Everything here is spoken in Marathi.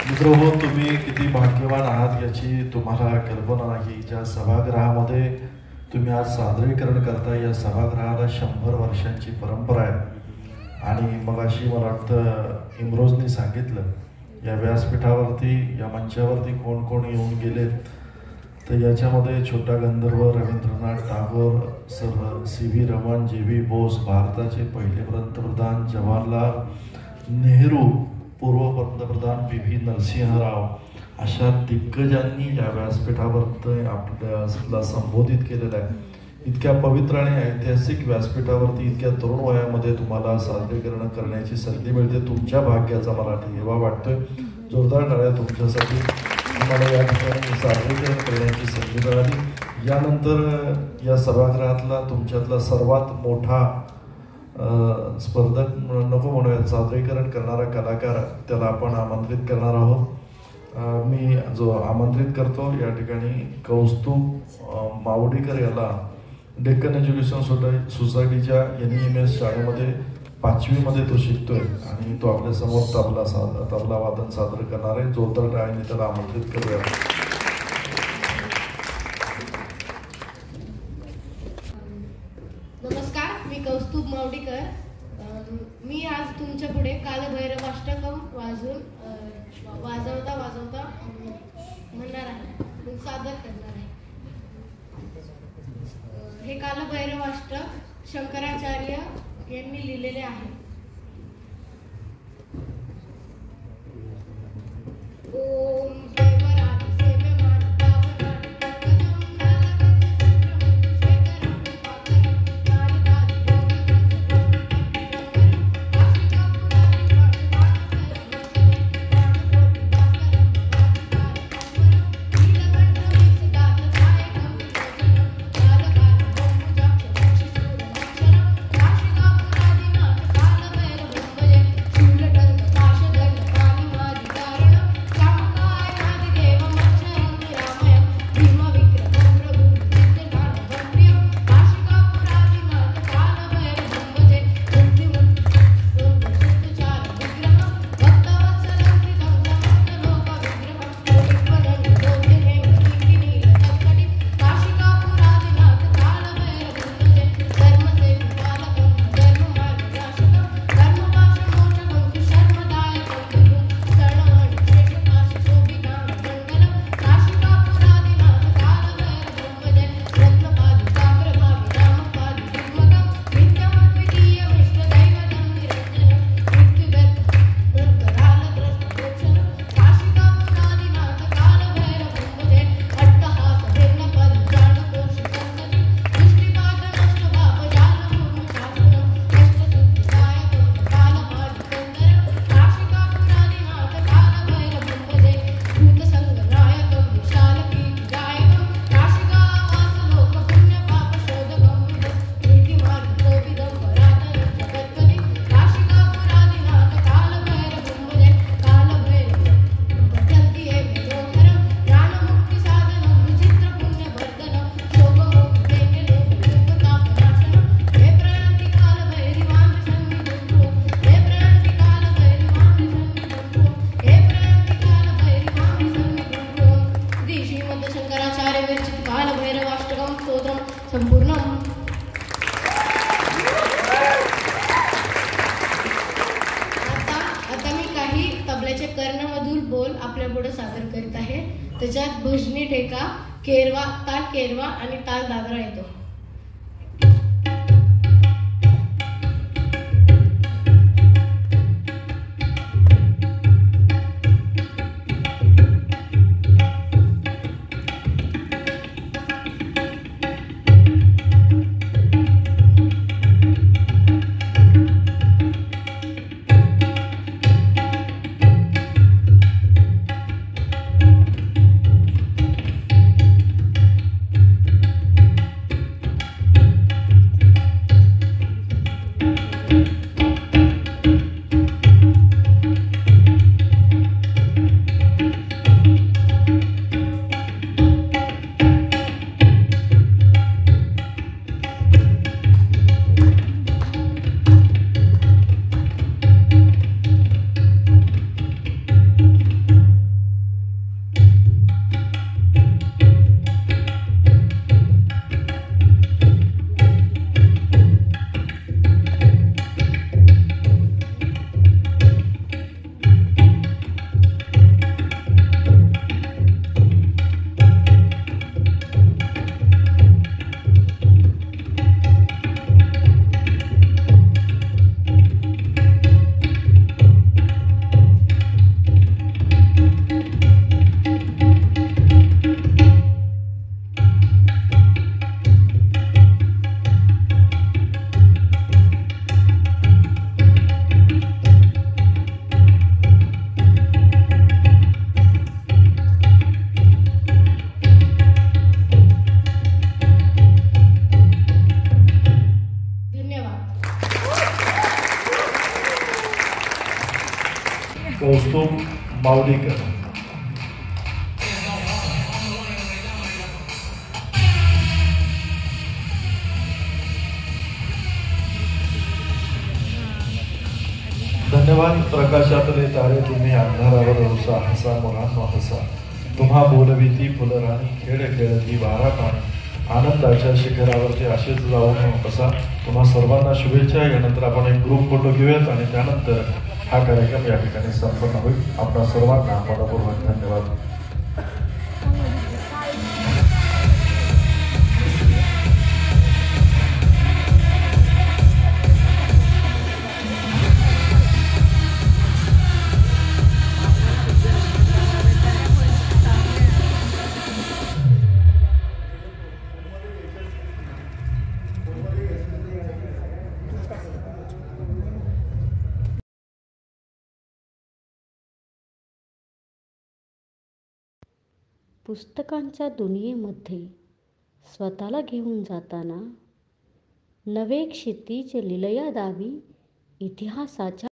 मित्रहो, तुम्ही किती भाग्यवान आहात याची तुम्हाला कल्पना नाही. ज्या सभागृहामध्ये तुम्ही आज सादरीकरण करता, या सभागृहाला 100 वर्षांची परंपरा आहे. आणि मगाशी मला वाटतं इम्रोजनी सांगितलं, या व्यासपीठावरती, या मंचावरती कोण कोण येऊन गेलेत. तर याच्यामध्ये Chhota Gandharva, Rabindranath Tagore sir, CV Raman, JV Bose, भारताचे पहिले पंतप्रधान जवाहरलाल नेहरू, पूर्व पंतप्रधान PV नरसिंह राव, अशा दिग्गजांनी या व्यासपीठावर आपल्याला संबोधित केलेलं आहे. इतक्या पवित्र आणि ऐतिहासिक व्यासपीठावरती इतक्या तरुण वयामध्ये तुम्हाला सादरीकरण करण्याची संधी मिळते. तुमच्या भाग्याचा मला ठेवा वाटतोय. जोरदार टाळ्या तुमच्यासाठी. तुम्हाला या ठिकाणी सादरीकरण करण्याची संधी मिळाली. यानंतर या सभागृहातला तुमच्यातला सर्वात मोठा स्पर्धक नको म्हणूयात, सादरीकरण करणारा कलाकार, त्याला आपण आमंत्रित करणार आहोत. मी जो आमंत्रित करतो या ठिकाणी कौस्तुभ मावडीकर याला डेक्कन एज्युकेशन सोसायटीच्या NEMS शाळेमध्ये 5वीमध्ये तो शिकतोय आणि तो आपल्यासमोर तबला वादन सादर करणार आहे. जोरदार टाळ्यांनी त्याला आमंत्रित करूया. नमस्कार, मी कौस्तुभ मावडीकर. मी आज तुमच्या पुढे कालभैरवाष्टकम वाजवता म्हणणार आहे, सादर करणार आहे. हे कालभैरवाष्टक शंकराचार्य यांनी लिहिलेले आहे. ओम त्याच्यात भजनी ठेका, ताल केरवा आणि ताल दादरा येतो. मावडीकर. धन्यवाद. प्रकाशातले तारे तुम्ही अंधारावर हसा हसा मुलांनो हसा. तुम्हा बोलविती फुलराणी खेळ खेळती वारा पाणी. आनंदाच्या शिखरावरती असेच जाऊन बसा. तुम्हा सर्वांना शुभेच्छा. यानंतर आपण एक ग्रुप फोटो घेऊयात आणि त्यानंतर हा कार्यक्रम या ठिकाणी संपन्न होईल. आपणा सर्वांना मनपूर्वक धन्यवाद. पुस्तकांच्या दुनियेमध्ये स्वतःला घेऊन जाताना नवे क्षितिज लिलया दावी इतिहासाच्या